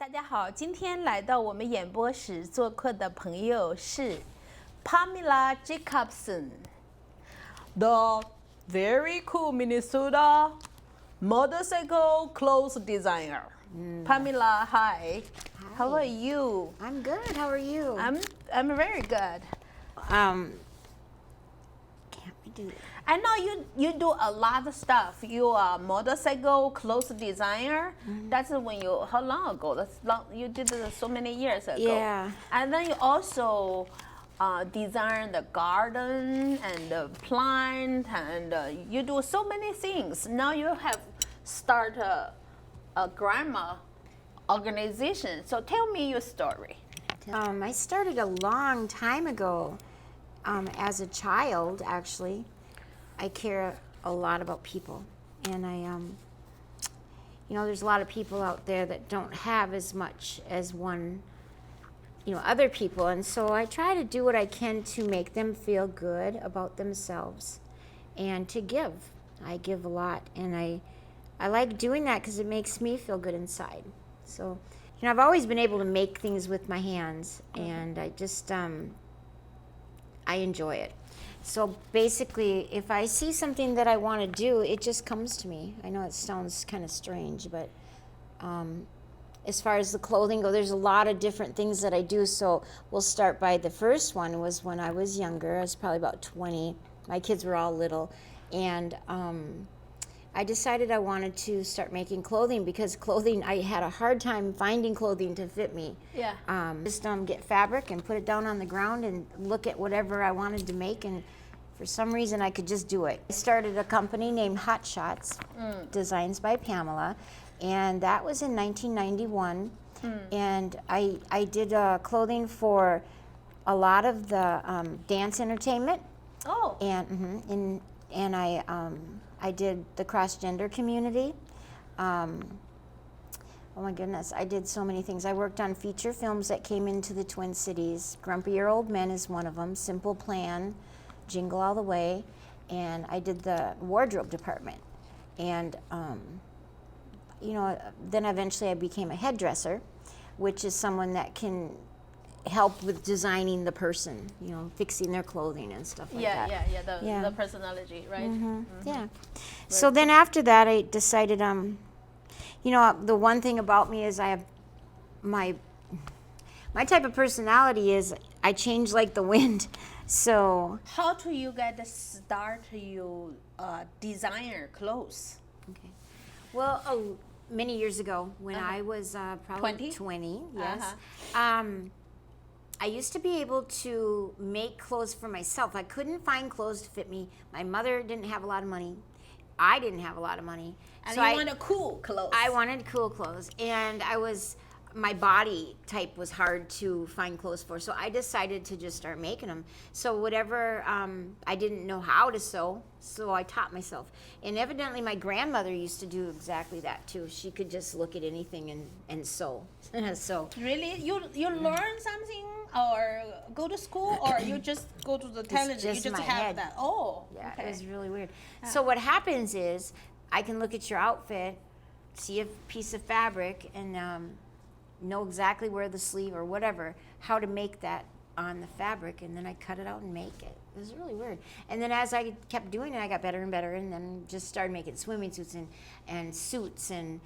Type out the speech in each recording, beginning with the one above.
大家好，今天来到我们演播室做客的朋友是 Pamela Jacobson, the very cool Minnesota motorcycle clothes designer. Pamela, hi. How are you? I'm good. How are you? I'm very good. Can't we do it? I know you do a lot of stuff. You are a motorcycle clothes designer. That's when how long ago? You did it so many years ago. Yeah. And then you also design the garden and the plant, and you do so many things. Now you have started a grandma organization. So tell me your story. I started a long time ago. As a child, actually, I care a lot about people, and there's a lot of people out there that don't have as much as other people, and so I try to do what I can to make them feel good about themselves, and to give. I give a lot, and I like doing that because it makes me feel good inside. So, I've always been able to make things with my hands, and I just I enjoy it. So basically, if I see something that I want to do, it just comes to me. I know it sounds kind of strange, but as far as the clothing go, there's a lot of different things that I do. So we'll start by the first one was when I was younger. I was probably about 20. My kids were all little. And I decided I wanted to start making clothing because I had a hard time finding clothing to fit me. Yeah. Just get fabric and put it down on the ground and look at whatever I wanted to make, and for some reason I could just do it. I started a company named Hot Shots, Designs by Pamela, and that was in 1991. And I did clothing for a lot of the dance entertainment. Oh. And I did the cross-gender community. Oh my goodness, I did so many things. I worked on feature films that came into the Twin Cities. Grumpier Old Men is one of them, Simple Plan, Jingle All the Way, and I did the wardrobe department. And then eventually I became a hairdresser, which is someone that can help with designing the person, fixing their clothing and stuff like that. The personality, right? Yeah. So then after that, I decided, the one thing about me is I have my type of personality is I change like the wind. So how do you get to start you designer clothes? Okay. Well, many years ago when I was probably 20, yes. I used to be able to make clothes for myself. I couldn't find clothes to fit me. My mother didn't have a lot of money. I didn't have a lot of money. And so you wanted cool clothes. I wanted cool clothes. And my body type was hard to find clothes for. So I decided to just start making them. So whatever, I didn't know how to sew, so I taught myself. And evidently my grandmother used to do exactly that too. She could just look at anything and sew. So really? You learn something or go to school, or you just go to the talent, you just have head. that? Oh, yeah, okay. It was really weird. So what happens is I can look at your outfit, see a piece of fabric, and know exactly where the sleeve or whatever, how to make that on the fabric, and then I cut it out and make it. It was really weird. And then as I kept doing it, I got better and better, and then just started making swimming suits and suits, and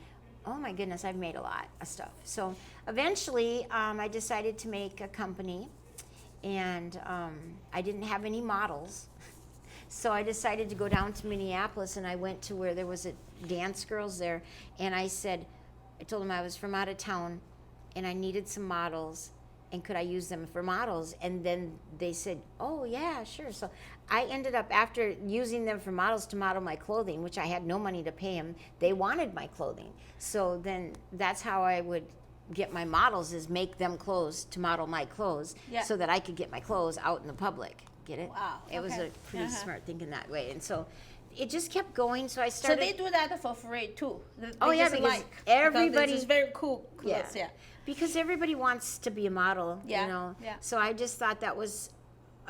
oh my goodness, I've made a lot of stuff. So eventually I decided to make a company, and I didn't have any models. So I decided to go down to Minneapolis, and I went to where there was a dance girls there, and I told them I was from out of town, and I needed some models, and could I use them for models? And then they said, oh yeah, sure. So I ended up, after using them for models to model my clothing, which I had no money to pay them, they wanted my clothing. So then that's how I would get my models, is make them clothes to model my clothes, so that I could get my clothes out in the public. Get it? Wow. It was a pretty smart thinking that way. And so it just kept going, so I started. So they do that for free too. Because everybody. It's very cool clothes, yeah. Because everybody wants to be a model, Yeah. So I just thought that was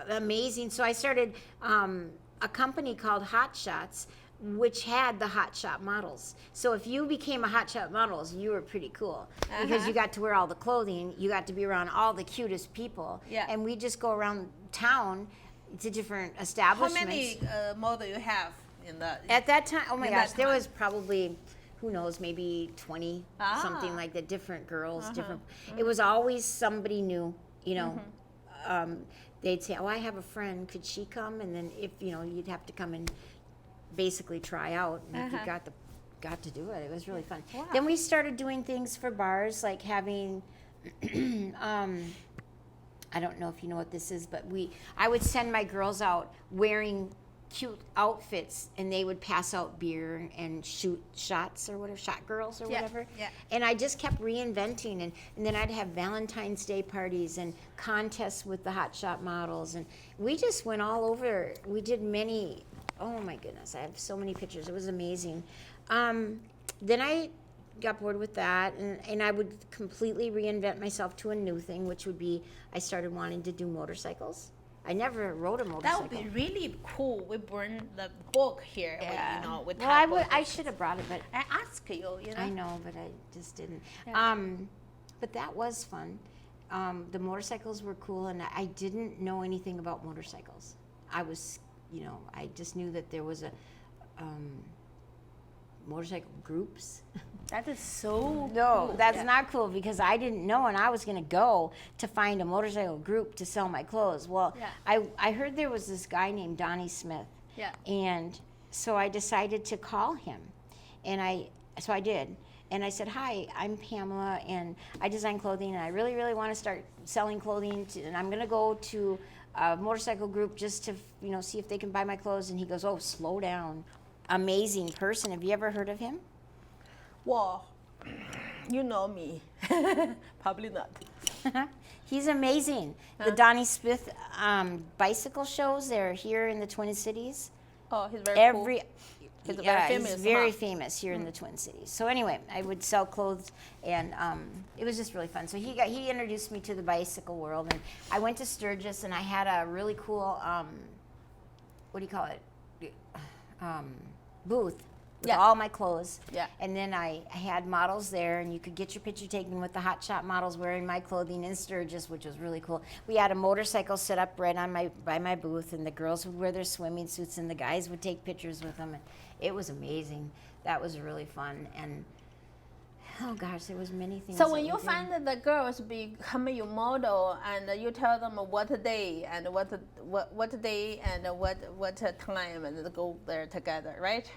amazing. So I started a company called Hot Shots, which had the hotshot models. So if you became a hotshot models, you were pretty cool because you got to wear all the clothing. You got to be around all the cutest people. Yeah. And we just go around town to different establishments. How many model you have in the? At that time, oh my in gosh, that there time? was probably, who knows, maybe 20, something like that. Different girls, different. It was always somebody new, you know. They'd say, "Oh, I have a friend. Could she come?" And then if you'd have to come and basically try out. And if you got to do it, it was really fun. Wow. Then we started doing things for bars, like having. I don't know if you know what this is, but I would send my girls out wearing cute outfits, and they would pass out beer and shoot shots or whatever, shot girls or whatever. Yeah. And I just kept reinventing, and then I'd have Valentine's Day parties and contests with the hotshot models, and we just went all over. We did many. Oh my goodness, I have so many pictures. It was amazing. Then I got bored with that, and I would completely reinvent myself to a new thing, which would be I started wanting to do motorcycles. I never rode a motorcycle. That would be really cool. We bring the book here. Yeah. With well, I should have brought it, but I ask you. I know, but I just didn't. Yeah. But that was fun. The motorcycles were cool, and I didn't know anything about motorcycles. I was, I just knew that there was a motorcycle groups. That is so No, cool. that's not cool because I didn't know, and I was going to go to find a motorcycle group to sell my clothes. Well, I heard there was this guy named Donnie Smith. Yeah. And so I decided to call him, and so I did. And I said, "Hi, I'm Pamela, and I design clothing, and I really, really want to start selling clothing, and I'm going to go to a motorcycle group just to, see if they can buy my clothes." And he goes, "Oh, slow down. Amazing person. Have you ever heard of him?" Well, you know me. Probably not. He's amazing. The Donnie Smith bicycle shows, they're here in the Twin Cities. Oh, he's very cool. He's very famous, He's very famous here in the Twin Cities. So anyway, I would sell clothes, and it was just really fun. So he introduced me to the bicycle world, and I went to Sturgis, and I had a really cool what do you call it? Booth. With all my clothes. Yeah. And then I had models there, and you could get your picture taken with the hotshot models wearing my clothing in Sturgis, which was really cool. We had a motorcycle set up right by my booth, and the girls would wear their swimming suits, and the guys would take pictures with them. And it was amazing. That was really fun. And oh gosh, there was many things. So when you find that the girls become your model, and you tell them what day and what day and what time, and they go there together, right?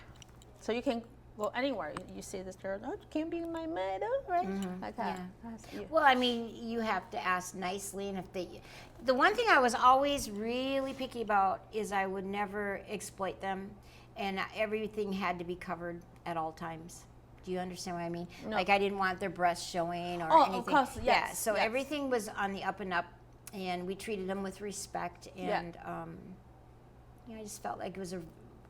So you can go anywhere. You see this girl, oh, you can be my model, right? Like that. Yeah. Well, I mean, you have to ask nicely, and the one thing I was always really picky about is I would never exploit them, and everything had to be covered at all times. Do you understand what I mean? No. Like I didn't want their breasts showing or anything. Of course, yes. Yeah, so yes. everything was on the up and up, and we treated them with respect, and I just felt like it was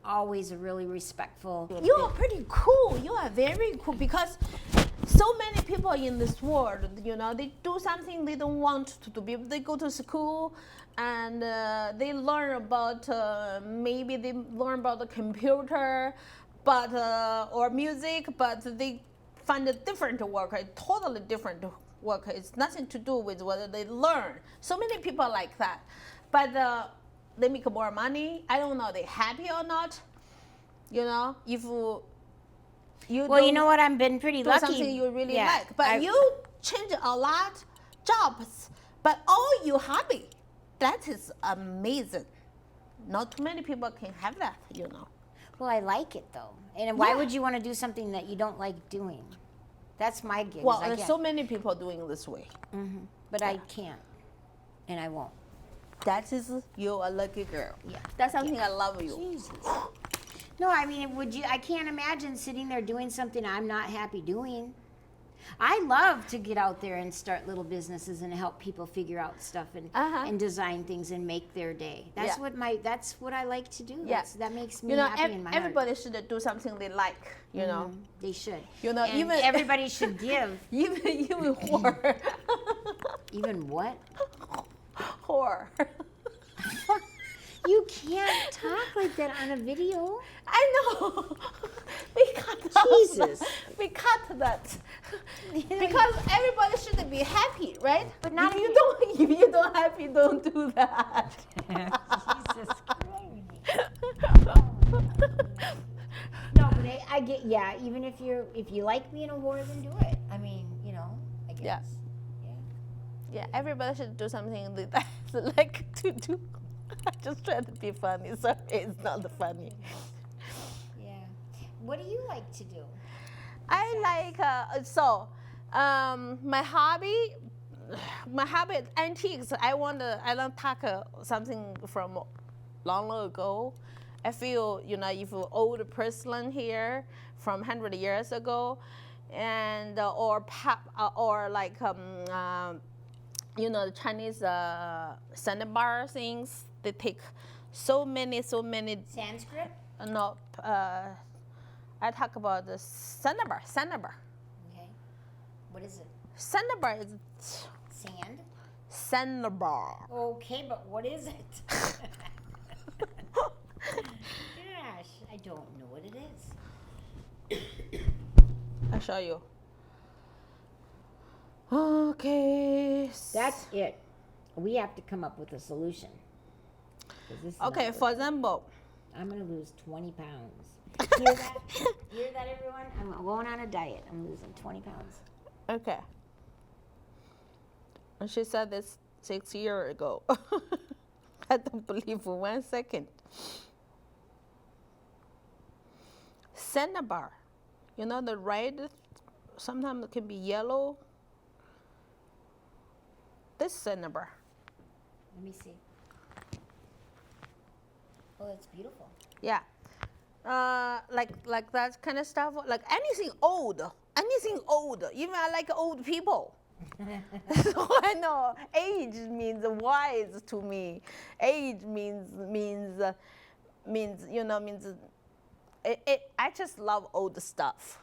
always a really respectful. You are pretty cool. You are very cool because so many people in this world, they do something they don't want to do. They go to school and they learn about maybe they learn about the computer, but or music, but they find a different work, a totally different work. It's nothing to do with what they learn. So many people like that, but. They make more money. I don't know they happy or not. If you well, you know what? I've been pretty do lucky. Something you really like, but you change a lot jobs, but all you happy. That is amazing. Not too many people can have that. Well, I like it though, and why would you want to do something that you don't like doing? That's my gig. Well, there's so many people doing this way. But I can't, and I won't. That is you're a lucky girl. Yeah. That's something I love you. Jesus. No, I mean, I can't imagine sitting there doing something I'm not happy doing. I love to get out there and start little businesses and help people figure out stuff and design things and make their day. That's what I like to do. That makes me happy in my heart. Everybody should do something they like. They should. And even everybody should give. even whore. Even what? Whore. You can't talk like that on a video. I know. We cut Jesus. that. We cut that. Because everybody should be happy, right? But not if you don't happy, don't do that. Jesus Christ. No, but I get, yeah, even if you like being a whore, then do it. I mean, I guess. Yeah. Yeah, everybody should do something that I like to do. I just try to be funny. Sorry, it's not funny. Yeah. What do you like to do? I like my hobby is antiques. I want to talk something from long ago. I feel if you're old person here from 100 years ago, and or like the Chinese sandbar things. They take so many. Sanskrit? No, I talk about the sandbar. Okay. What is it? Sandbar is Sand? sandbar. Okay, but what is it? Gosh, I don't know what it is. I'll show you. Okay. That's it. We have to come up with a solution. This is Okay, not for example. I'm going to lose 20 pounds. Hear that? Hear that, everyone? I'm going on a diet. I'm losing 20 pounds. Okay. And she said this 6 years ago. I don't believe for 1 second. Sandbar. The red, sometimes it can be yellow. This sandbar. Let me see. Oh, that's beautiful. Yeah. Like that kind of stuff. Like anything old. Even I like old people. So I know age means wise to me. Age means I just love old stuff.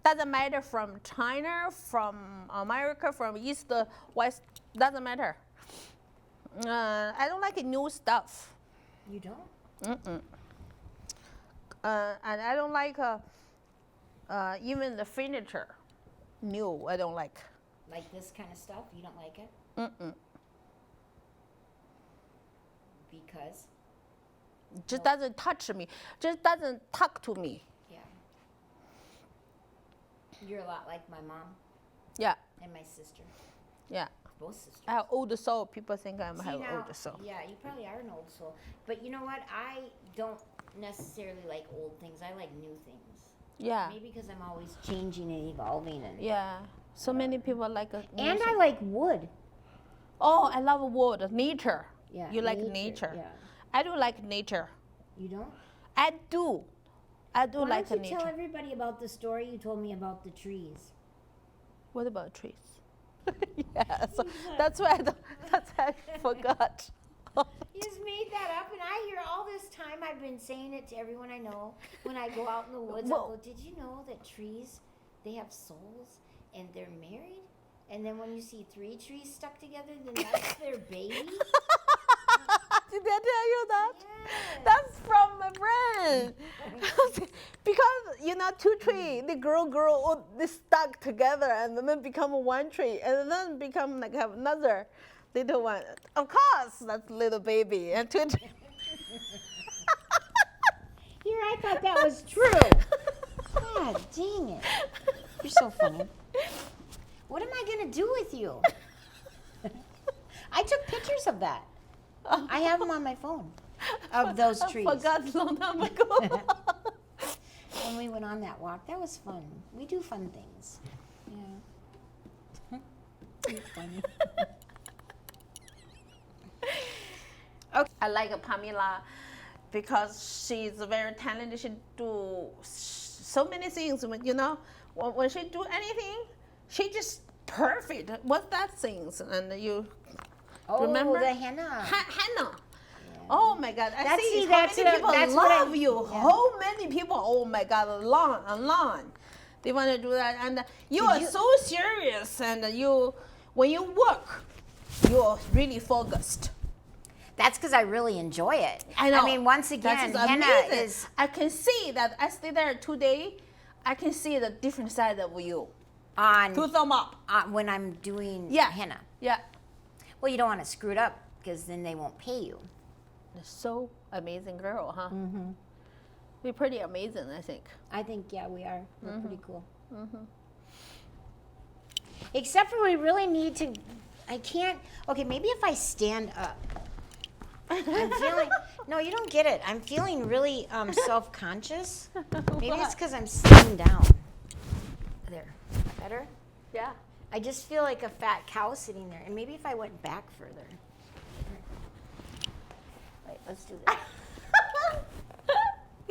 Doesn't matter from China, from America, from East, West. Doesn't matter. I don't like new stuff. You don't? Mm-mm. And I don't like even the furniture. New, I don't like. Like this kind of stuff? You don't like it? Mm-mm. Because? Just doesn't touch me. Just doesn't talk to me. Yeah. You're a lot like my mom. Yeah. And my sister. Yeah. Both sisters. I have old soul. People think I have now, old soul. Yeah, you probably are an old soul. But you know what? I don't necessarily like old things. I like new things. Yeah. Maybe because I'm always changing and evolving. Yeah. So many people like a And I like wood. Oh, I love wood. Nature. Yeah. You like nature. Yeah. I do like nature. You don't? I do. I do Why like don't you nature. tell everybody about the story you told me about the trees? What about trees? Yeah, so that's why I forgot. You just made that up, and I hear all this time. I've been saying it to everyone I know. When I go out in the woods, I go, did you know that trees, they have souls, and they're married? And then when you see 3 trees stuck together, then that's their baby? Did I tell you that? Yes. That's from my friend. Because 2 trees, they grow, they stuck together, and then become 1 tree, and then become like have another little one. Of course, that's little baby and 2 trees. Here, I thought that was true. God dang it! You're so funny. What am I gonna do with you? I took pictures of that. I have them on my phone of those trees. I forgot long time ago. When we went on that walk, that was fun. We do fun things. Yeah. You're funny. Okay. I like Pamela because she's very talented. She do so many things. When she do anything, she just perfect. What's that things? And you remember? The henna. Henna. Oh my God! I see how that's many people love you. Yeah. How many people? Oh my God! Long. They want to do that, and you are so serious. And when you work, you're really focused. That's because I really enjoy it. I know. I mean, once again, henna amazing. is. I can see that I stay there 2 days. I can see the different side of you. On 2 thumb up. when I'm doing Yeah. henna. Yeah. Well, you don't want to screw it up because then they won't pay you. So amazing girl, huh? Mm-hmm. We're pretty amazing, I think. I think, yeah, we are. We're pretty cool. Except for we really need to, I can't, okay, maybe if I stand up. I'm feeling, no, you don't get it. I'm feeling really self-conscious. Maybe it's because I'm sitting down. There. Better? Yeah. I just feel like a fat cow sitting there. And maybe if I went back further. Wait, let's do this.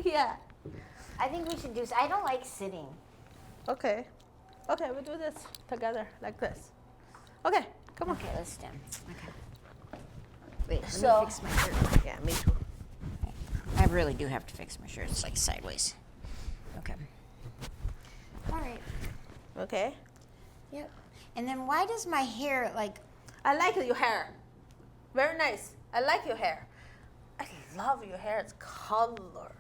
Yeah. I think we should do, I don't like sitting. Okay. Okay, we do this together like this. Okay, come on. Okay, let's stand. Okay. Wait, let So- me fix my shirt. Yeah, me too. I really do have to fix my shirt. It's like sideways. Okay. All right. Okay. Yep. And then why does my hair like? I like your hair. Very nice. I like your hair. I love your hair's color.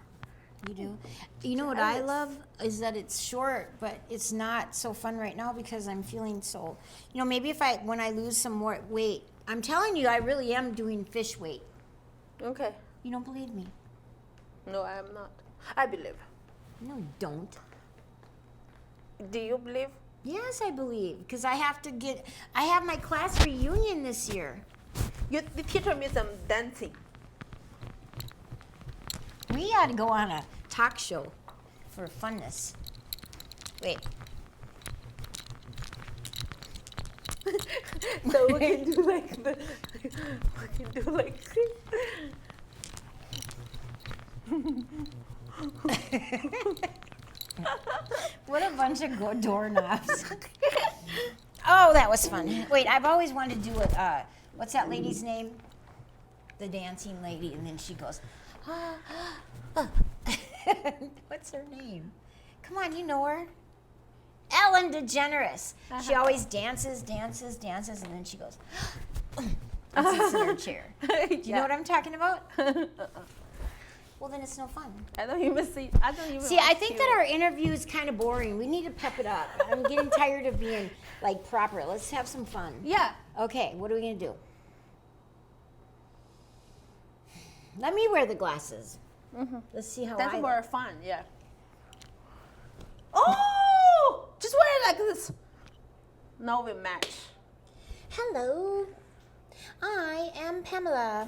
You do. You know what I love is that it's short, but it's not so fun right now because I'm feeling so. You know, maybe if when I lose some more weight, I'm telling you, I really am doing fish weight. Okay. You don't believe me? No, I am not. I believe. No, you don't. Do you believe? Yes, I believe because I have my class reunion this year. You teach me some dancing. We ought to go on a talk show for funness. Wait. So we can do like the. We can do like. What a bunch of doorknobs. Oh, that was fun. Wait, I've always wanted to do it. What's that lady's name? The dancing lady, and then she goes. What's her name? Come on, you know her. Ellen DeGeneres. She always dances, dances, dances, and then she goes and sits in her chair. Do you know what I'm talking about? Well, then it's no fun. I don't even see. I don't even. See, I think that our interview is kind of boring. We need to pep it up. I'm getting tired of being like proper. Let's have some fun. Yeah. Okay, what are we gonna do? Let me wear the glasses. Let's see how That's I more look. fun. Yeah. Oh, just wear it like this. Now we match. Hello, I am Pamela.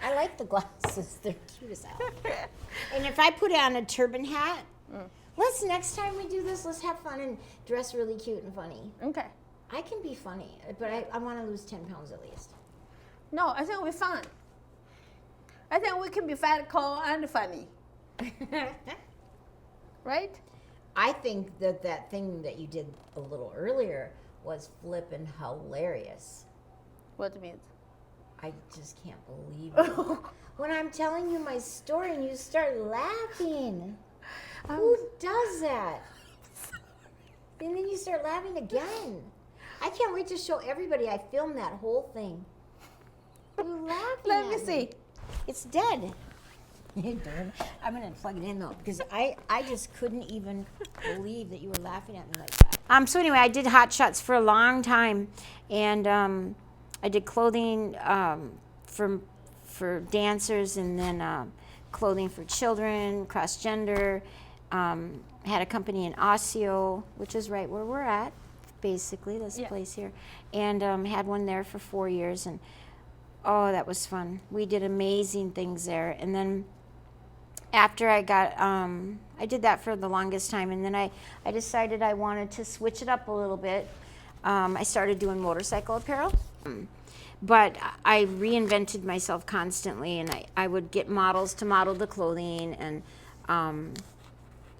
I like the glasses. They're cute as hell. And if I put on a turban hat, next time we do this, let's have fun and dress really cute and funny. Okay. I can be funny, but I want to lose 10 pounds at least. No, I think we're fun. I think we can be fat, cold, and funny. Right? I think that thing that you did a little earlier was flippin' hilarious. What it means? I just can't believe it. When I'm telling you my story and you start laughing. Who does that? And then you start laughing again. I can't wait to show everybody I filmed that whole thing. You laughing Let me at see. It's dead. I'm going to plug it in, though, because I just couldn't even believe that you were laughing at me like that. So anyway, I did hot shots for a long time, and I did clothing for dancers, and then clothing for children, cross-gender. Had a company in Osseo, which is right where we're at, basically, this place here, and had one there for 4 years, and oh, that was fun. We did amazing things there. And then after I got, I did that for the longest time. And then I decided I wanted to switch it up a little bit. I started doing motorcycle apparel. But I reinvented myself constantly. And I would get models to model the clothing. And,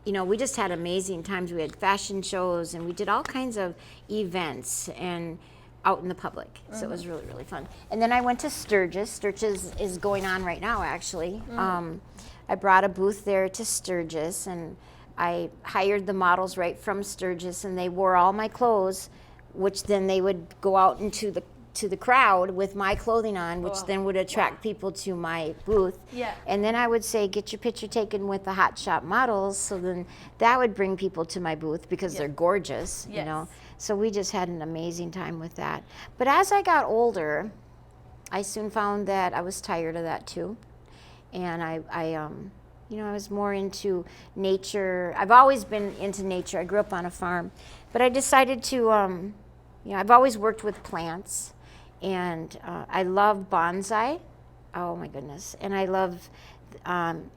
you know, we just had amazing times. We had fashion shows. And we did all kinds of events. And out in the public. So it was really, really fun. And then I went to Sturgis. Sturgis is going on right now, actually. I brought a booth there to Sturgis, and I hired the models right from Sturgis, and they wore all my clothes, which then they would go out into to the crowd with my clothing on, which then would attract people to my booth. Yeah. And then I would say, get your picture taken with the hot shot models. So then that would bring people to my booth because they're gorgeous, you know. So we just had an amazing time with that. But as I got older, I soon found that I was tired of that too. And I was more into nature. I've always been into nature. I grew up on a farm. But I decided to, I've always worked with plants. And I love bonsai. Oh my goodness. And I love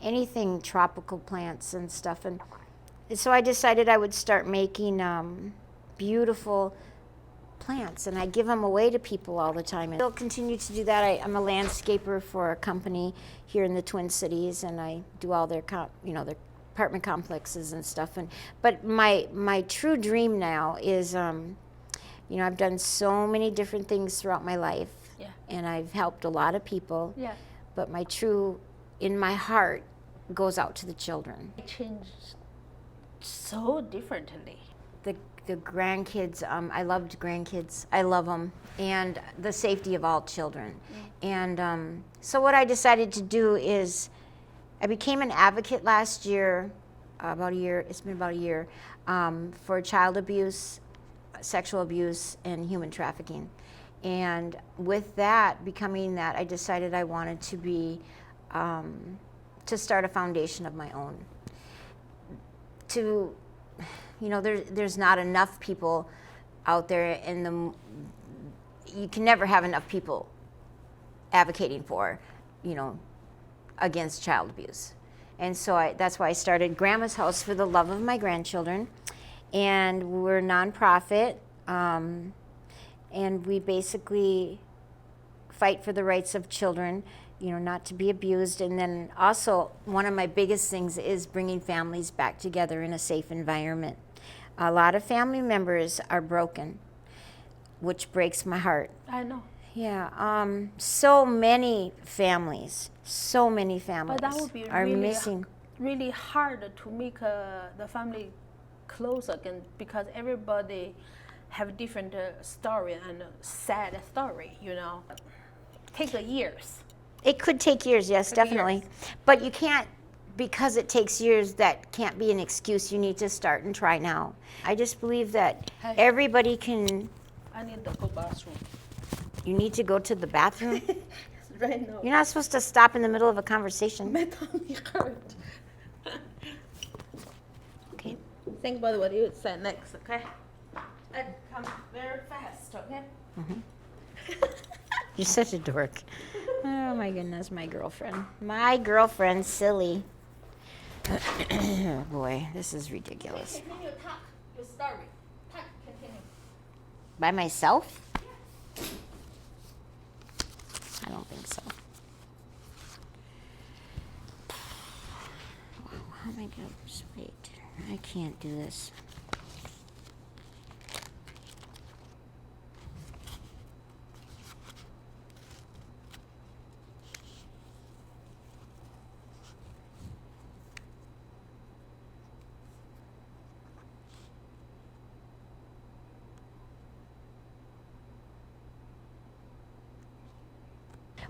anything tropical plants and stuff. And so I decided I would start making beautiful plants, and I give them away to people all the time. And I'll continue to do that. I'm a landscaper for a company here in the Twin Cities, and I do all their their apartment complexes and stuff. But my true dream now is, I've done so many different things throughout my life, and I've helped a lot of people. Yeah. But in my heart, goes out to the children. It changed so differently. The grandkids, I loved grandkids. I love them. And the safety of all children. And so what I decided to do is, I became an advocate last year, it's been about a year, for child abuse, sexual abuse, and human trafficking. And with that, becoming that, I decided I wanted to start a foundation of my own. There's not enough people out there you can never have enough people advocating for, against child abuse. And so that's why I started Grandma's House for the Love of My Grandchildren. And we're a nonprofit, and we basically fight for the rights of children, not to be abused. And then also, one of my biggest things is bringing families back together in a safe environment. A lot of family members are broken, which breaks my heart. I know. Yeah, so many families But that would be are missing. Really hard to make the family close again, because everybody have different story and sad story, Take years. It could take years, yes, definitely. Years. But you can't, because it takes years, that can't be an excuse. You need to start and try now. I just believe that everybody can. I need to go bathroom. You need to go to the bathroom? Right now. You're not supposed to stop in the middle of a conversation. My tummy hurt. Okay. Think about what you would say next, okay? And come very fast, okay? Mm-hmm. You're such a dork. Oh my goodness, my girlfriend. My girlfriend, silly. Boy, this is ridiculous. Continue talk your story. Talk, continue. By myself? I don't think so. Wow, how am I going to wait? I can't do this.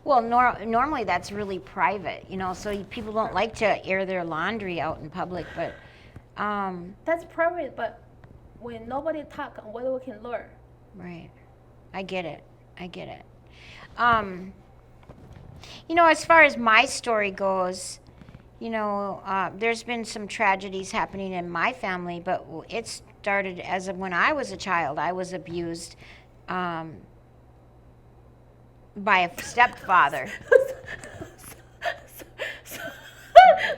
Well, normally that's really private, so people don't like to air their laundry out in public, but... That's private, but when nobody talk, what we can learn? Right. I get it. As far as my story goes, there's been some tragedies happening in my family, but it started as when I was a child. I was abused by a stepfather.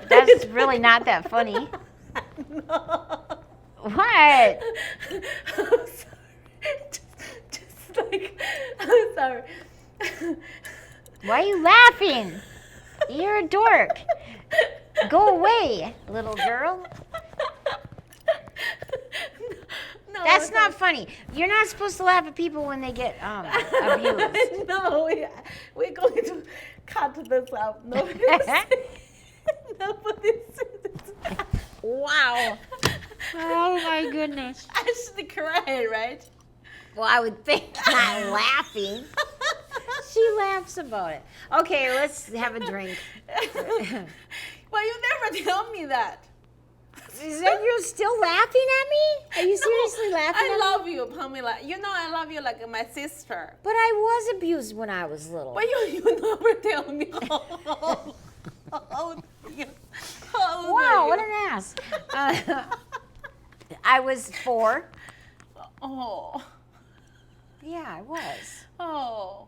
That's really not that funny. No. What? I'm sorry. I'm sorry. Why are you laughing? You're a dork. Go away, little girl. No, that's not funny. You're not supposed to laugh at people when they get abused. No, we're going to cut this out. Nobody's this. Wow. Oh my goodness. I should cry, right? Well, I would think not laughing. She laughs about it. Okay, let's have a drink. Well, you never tell me that. Is that you're still laughing at me? Are you seriously laughing at me? I love you, Pamela. You know I love you like my sister. But I was abused when I was little. But you never tell me how old you. Wow, what an ass. I was 4. Oh. Yeah, I was. Oh.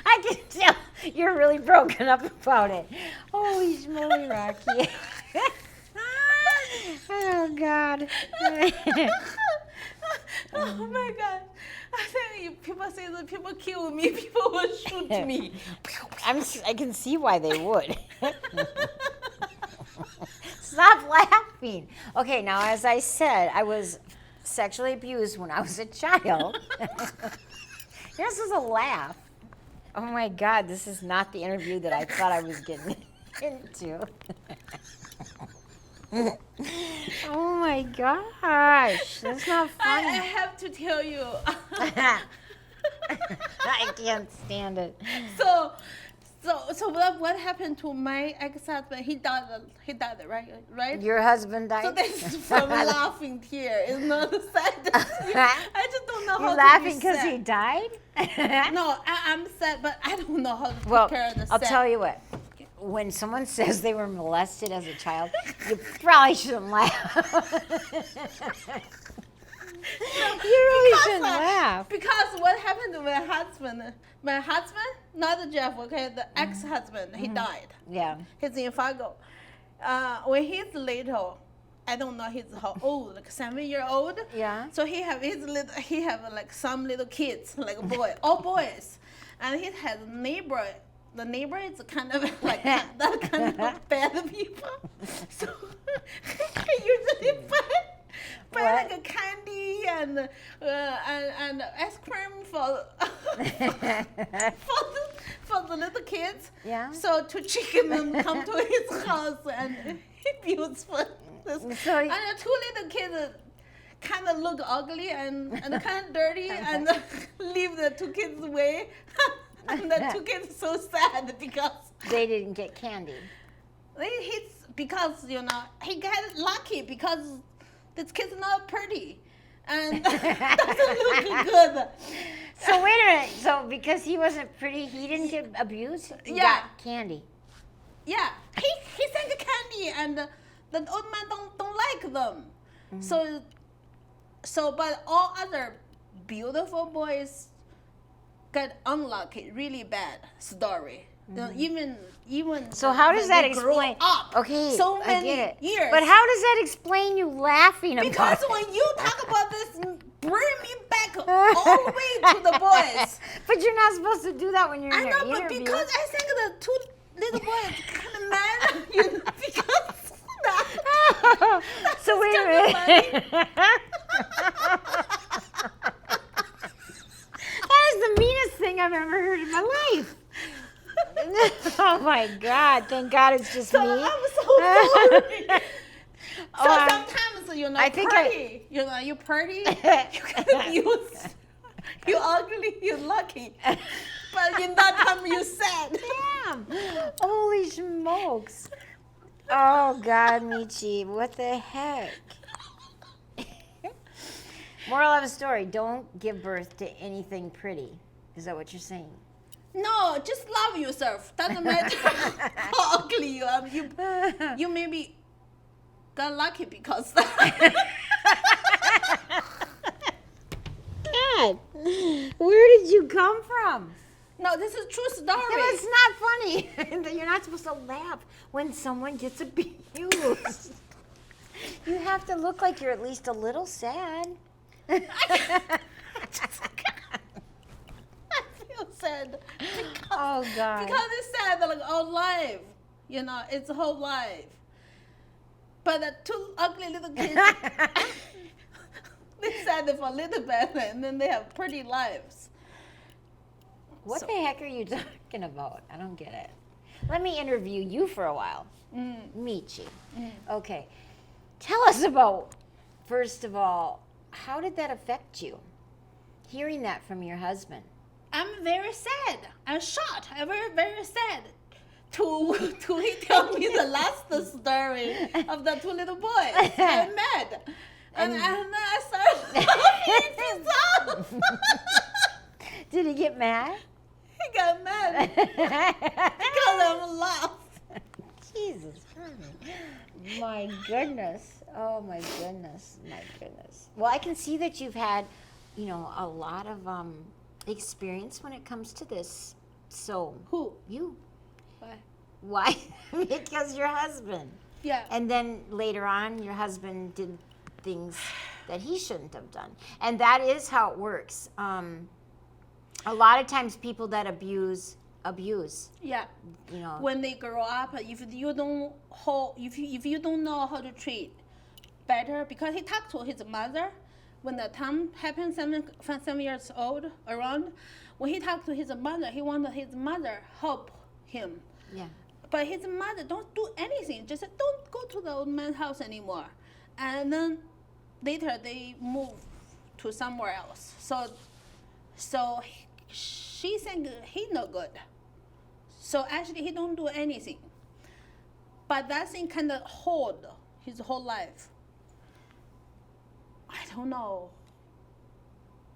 I can tell you're really broken up about it. Holy schmoly, Rocky. Oh, God. Oh, my God. I tell you, people say that people kill me, people will shoot me. I can see why they would. Stop laughing. Okay, now, as I said, I was sexually abused when I was a child. This is a laugh. Oh my God, this is not the interview that I thought I was getting into. Oh my gosh, that's not funny. I have to tell you. I can't stand it. So what happened to my ex-husband? He died, right? Your husband died? So this is from laughing tear. It's not sad. I just don't know how You're to laughing be because sad. he died? No, I'm sad, but I don't know how to Well, prepare the I'll sad. tell you what. When someone says they were molested as a child, you probably shouldn't laugh. You really shouldn't laugh. Because what happened to my husband, not Jeff, okay, the ex-husband, he died. Yeah. He's in Fargo. When he's little, I don't know he's how old, like 7-year-old. Yeah. So he have like some little kids, like a boy, all boys, and he has a neighbor. The neighbor is kind of like that kind of bad people. So he usually buy like a candy and ice cream for for the little kids. Yeah. So to chicken them come to his house and he builds for this. So and the 2 little kids kind of look ugly and kind of dirty and leave the 2 kids away. And the 2 kids so sad because They didn't get candy. because he got lucky because this kid's not pretty and doesn't look good. So wait a minute. So because he wasn't pretty, he didn't get abused? He Yeah. got candy. Yeah, he sent candy and the old man don't like them. So but all other beautiful boys got unlucky, really bad story. Even So how does when that they grow explain? up Okay, so I many get it. years. But how does that explain you laughing about Because it? when you talk about this, bring me back all the way to the boys. But you're not supposed to do that when you're I in know, an but interview. because I think the 2 little boys kind of mad, because So wait a kinda minute. That is the meanest thing I've ever heard in my life. Oh my God! Thank God it's just so me. I'm so sorry. So Oh, sometimes, I think pretty, you pretty, you get abused. You ugly, you're lucky. But in that time, you sad. Damn! Holy smokes! Oh God, Michi, what the heck? Moral of the story: don't give birth to anything pretty. Is that what you're saying? No, just love yourself. Doesn't matter how ugly you are. You maybe got lucky because God, where did you come from? No, this is true story. No, it's not funny. You're not supposed to laugh when someone gets abused. You have to look like you're at least a little sad. I feel sad. Oh God. Because it's sad, like our life, it's a whole life. But the 2 ugly little kids, they're sad for a little bit, and then they have pretty lives. What the heck are you talking about? I don't get it. Let me interview you for a while. Michi. Okay. Tell us about first of all, how did that affect you? Hearing that from your husband. I'm very sad. I'm shocked. I'm very, very sad. To he tell me the last story of the two little boys. I'm mad. And then I started laughing his off. Did he get mad? He got mad. Because I'm laugh. Jesus Christ. My goodness. Oh my goodness. My goodness. Well, I can see that you've had, you know, a lot of experience when it comes to this. So Who? you. Why? Why? Because your husband. Yeah. And then later on, your husband did things that he shouldn't have done. And that is how it works. A lot of times people that abuse. Yeah. You know. When they grow up, if you don't know how to treat better, because he talked to his mother when the time happened, 7 years old around, when he talked to his mother, he wanted his mother help him. Yeah. But his mother don't do anything, just said, don't go to the old man's house anymore. And then later they move to somewhere else. So she think he no good. So actually he don't do anything. But that thing kind of hold his whole life. I don't know.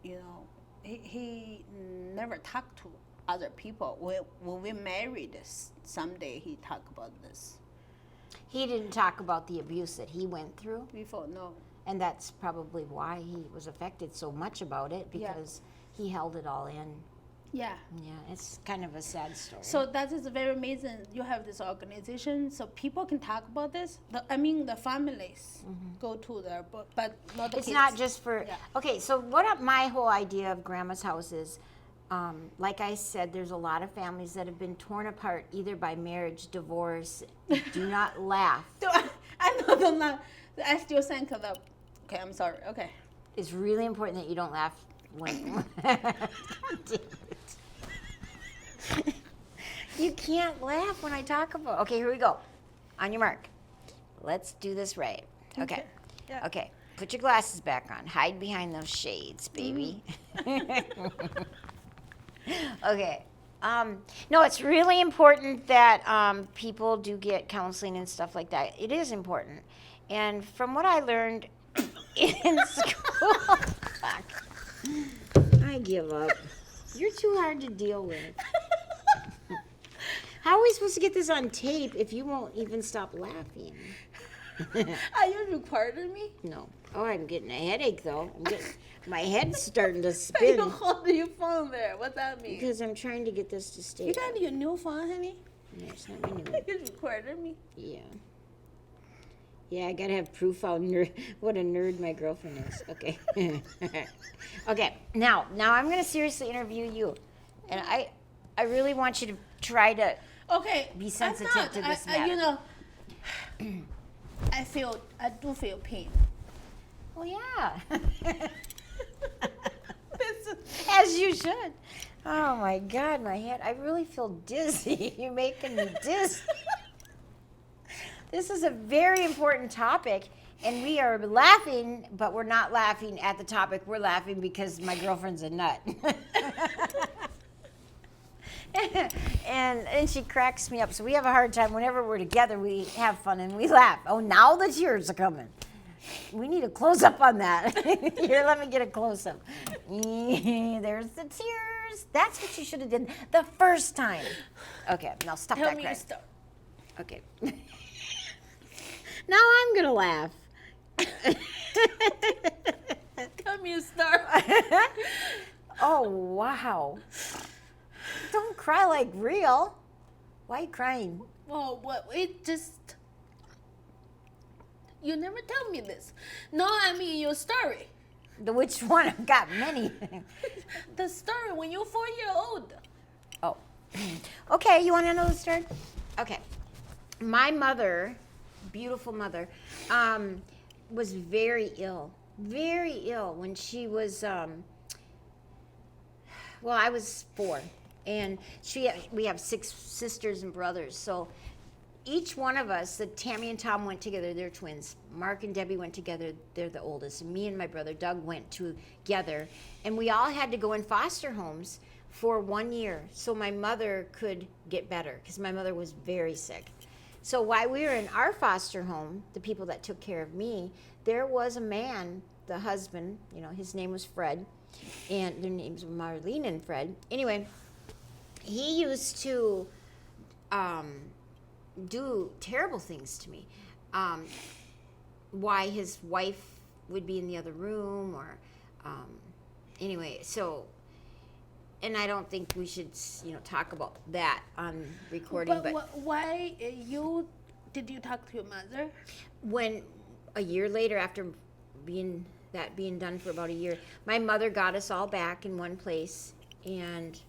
You know, he never talked to other people. When we married, someday he talked about this. He didn't talk about the abuse that he went through. Before, no. And that's probably why he was affected so much about it, because he held it all in. Yeah. Yeah, it's kind of a sad story. So that is very amazing. You have this organization, so people can talk about this. The families go to there, but not the it's kids. not just for. Yeah. Okay, so what my whole idea of Grandma's house is, like I said, there's a lot of families that have been torn apart either by marriage, divorce. Do not laugh. I know the laugh. I still think of the. Okay, I'm sorry. Okay. It's really important that you don't laugh when. You can't laugh when I talk about. Okay, here we go. On your mark. Let's do this right. Okay. Yeah. Okay. Put your glasses back on. Hide behind those shades, baby. Okay. No, it's really important that people do get counseling and stuff like that. It is important. And from what I learned in school, I give up. You're too hard to deal with. How are we supposed to get this on tape if you won't even stop laughing? Are you recording me? No. Oh, I'm getting a headache, though. My head's starting to You spin. hold your phone there. What's that mean? Because I'm trying to get this to stay. You got your new phone, honey? No, it's not my new one. You recording me? Yeah. Yeah, I gotta have proof how what a nerd my girlfriend is. Okay. Okay. Now I'm gonna seriously interview you, and I really want you to try to be sensitive to this matter. You know, I do feel pain. Well, yeah. As you should. Oh my God, my head. I really feel dizzy. You're making me dizzy. This is a very important topic, and we are laughing, but we're not laughing at the topic. We're laughing because my girlfriend's a nut. and she cracks me up. So we have a hard time. Whenever we're together, we have fun and we laugh. Oh, now the tears are coming. We need a close-up on that. Here, let me get a close-up. There's the tears. That's what you should have done the first time. Okay, now stop that crying. Okay. Now I'm going to laugh. Tell me a story. Oh, wow. Don't cry like real. Why are you crying? Well, you never tell me this. No, I mean your story. Which one? I've got many. The story when you're 4 years old. Oh. Okay, you want to know the story? Okay. My mother, beautiful mother, was very ill when she was, well, I was 4. And we have 6 sisters and brothers. So each one of us, that Tammy and Tom went together, they're twins. Mark and Debbie went together, they're the oldest. And me and my brother Doug went together. And we all had to go in foster homes for 1 year so my mother could get better, because my mother was very sick. So while we were in our foster home, the people that took care of me, there was a man, the husband, his name was Fred, and their names were Marlene and Fred. Anyway, he used to do terrible things to me. Why his wife would be in the other room, or anyway, so, and I don't think we should, talk about that on recording. But why did you talk to your mother? When a year later, after being done for about a year, my mother got us all back in one place, and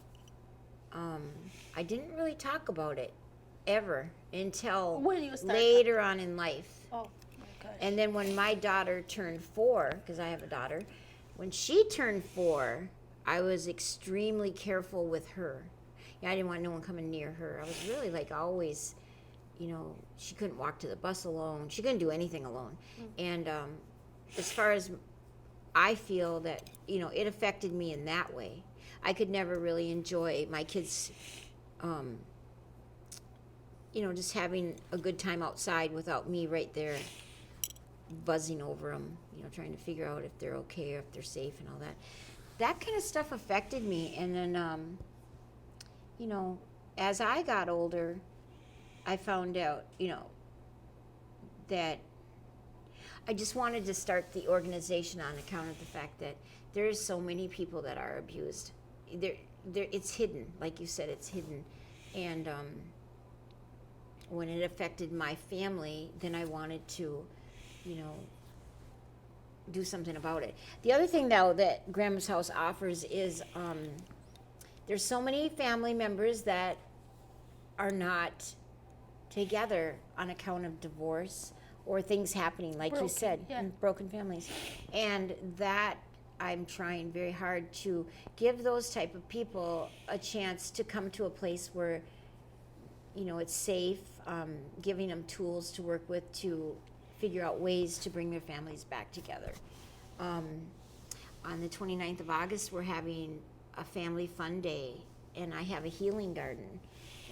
I didn't really talk about it ever until later on in life. Oh, okay. And then when my daughter turned 4, because I have a daughter, when she turned 4, I was extremely careful with her. I didn't want no one coming near her. I was really always, she couldn't walk to the bus alone. She couldn't do anything alone. And as far as I feel that, it affected me in that way. I could never really enjoy my kids, just having a good time outside without me right there buzzing over them, trying to figure out if they're okay or if they're safe and all that. That kind of stuff affected me. And then, as I got older, I found out, that I just wanted to start the organization on account of the fact that there's so many people that are abused. It's hidden, like you said, it's hidden. And when it affected my family, then I wanted to, do something about it. The other thing, though, that Grandma's House offers is there's so many family members that are not together on account of divorce or things happening, like you said, in broken families. And that I'm trying very hard to give those type of people a chance to come to a place where, it's safe, giving them tools to work with to figure out ways to bring their families back together. On the 29th of August, we're having a family fun day, and I have a healing garden.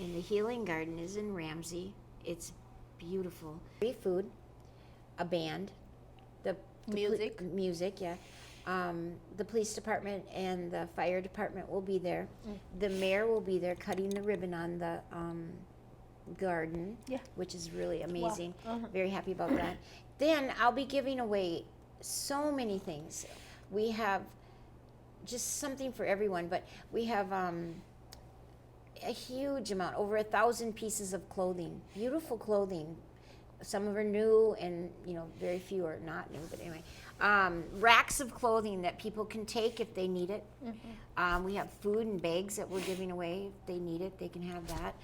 And the healing garden is in Ramsey. It's beautiful. Free food, a band, the music, yeah. The police department and the fire department will be there. The mayor will be there cutting the ribbon on the garden, which is really amazing. Wow. Very happy about that. Then I'll be giving away so many things. We have just something for everyone, but we have a huge amount, over 1,000 pieces of clothing, beautiful clothing. Some of are new, and very few are not new, but anyway. Racks of clothing that people can take if they need it. We have food and bags that we're giving away. If they need it, they can have that.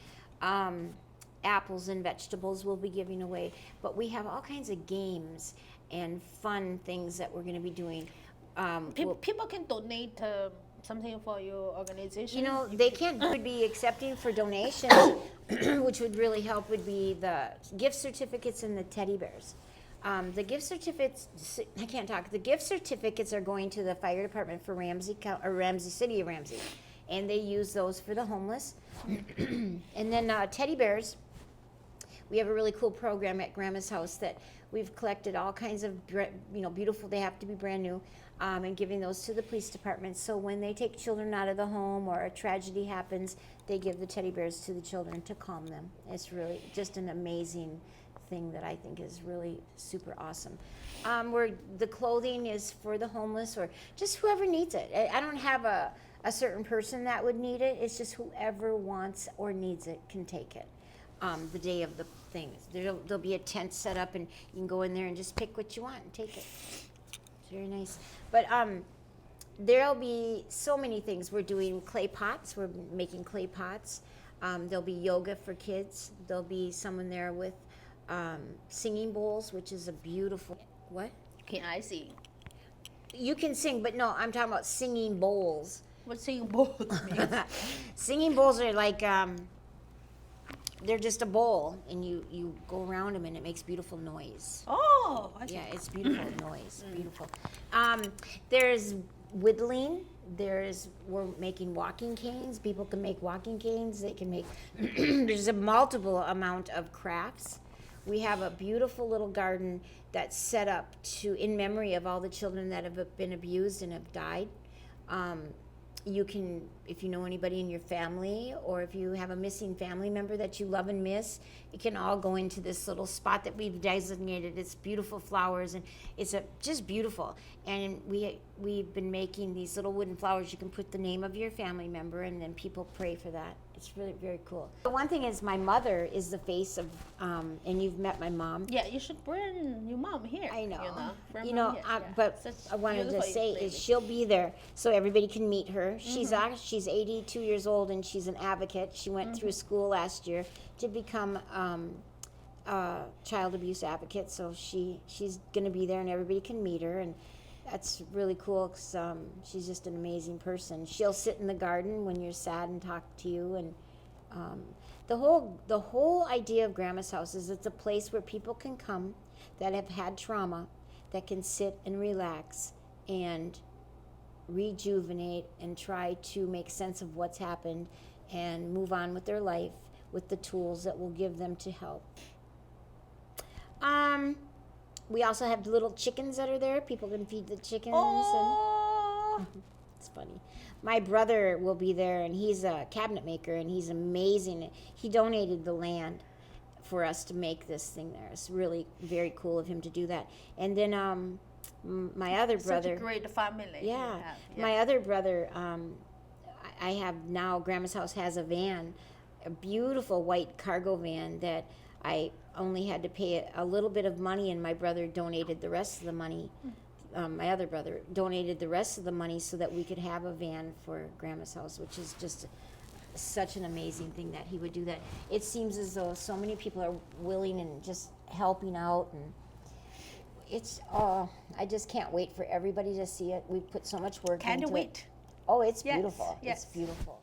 Apples and vegetables we'll be giving away. But we have all kinds of games and fun things that we're going to be doing. People can donate something for your organization? They can. Would be accepting for donations, which would really help, would be the gift certificates and the teddy bears. The gift certificates, I can't talk. The gift certificates are going to the fire department for Ramsey City of Ramsey, and they use those for the homeless. And then teddy bears, we have a really cool program at Grandma's House that we've collected all kinds of beautiful. They have to be brand new, and giving those to the police department. So when they take children out of the home or a tragedy happens, they give the teddy bears to the children to calm them. It's really just an amazing thing that I think is really super awesome. Where the clothing is for the homeless or just whoever needs it. I don't have a certain person that would need it. It's just whoever wants or needs it can take it. The day of the thing, there'll be a tent set up, and you can go in there and just pick what you want and take it. It's very nice. But there'll be so many things. We're doing clay pots. We're making clay pots. There'll be yoga for kids. There'll be someone there with singing bowls, which is a beautiful. What? Can I sing? You can sing, but no, I'm talking about singing bowls. What singing bowls means? Singing bowls are like they're just a bowl, and you go around them, and it makes beautiful noise. Oh, Yeah, it's beautiful noise. Beautiful. There's whittling. We're making walking canes. People can make walking canes. They can make. There's a multiple amount of crafts. We have a beautiful little garden that's set up in memory of all the children that have been abused and have died. You can, if you know anybody in your family, or if you have a missing family member that you love and miss, you can all go into this little spot that we've designated. It's beautiful flowers, and it's just beautiful. And we've been making these little wooden flowers. You can put the name of your family member, and then people pray for that. It's really very cool. The one thing is, my mother is the face of, and you've met my mom. Yeah, you should bring your mom here. I know. Bring mom here. But Such I wanted to beautiful say lady. is she'll be there so everybody can meet her. She's 82 years old, and she's an advocate. She went through school last year to become a child abuse advocate. So she's going to be there, and everybody can meet her, and that's really cool because she's just an amazing person. She'll sit in the garden when you're sad and talk to you, and the whole idea of Grandma's house is it's a place where people can come that have had trauma, that can sit and relax and rejuvenate and try to make sense of what's happened and move on with their life with the tools that will give them to help. We also have little chickens that are there. People can feed the chickens. Oh. It's funny. My brother will be there, and he's a cabinet maker, and he's amazing. He donated the land for us to make this thing there. It's really very cool of him to do that. And then my other brother. Such a great family. Yeah. You have. My other brother, I have now, Grandma's house has a van, a beautiful white cargo van that I only had to pay a little bit of money, and my brother donated the rest of the money. My other brother donated the rest of the money so that we could have a van for Grandma's house, which is just such an amazing thing that he would do that. It seems as though so many people are willing and just helping out, and it's I just can't wait for everybody to see it. We've put so much work into it. Can't wait. Oh, it's Yes, beautiful. yes. It's beautiful.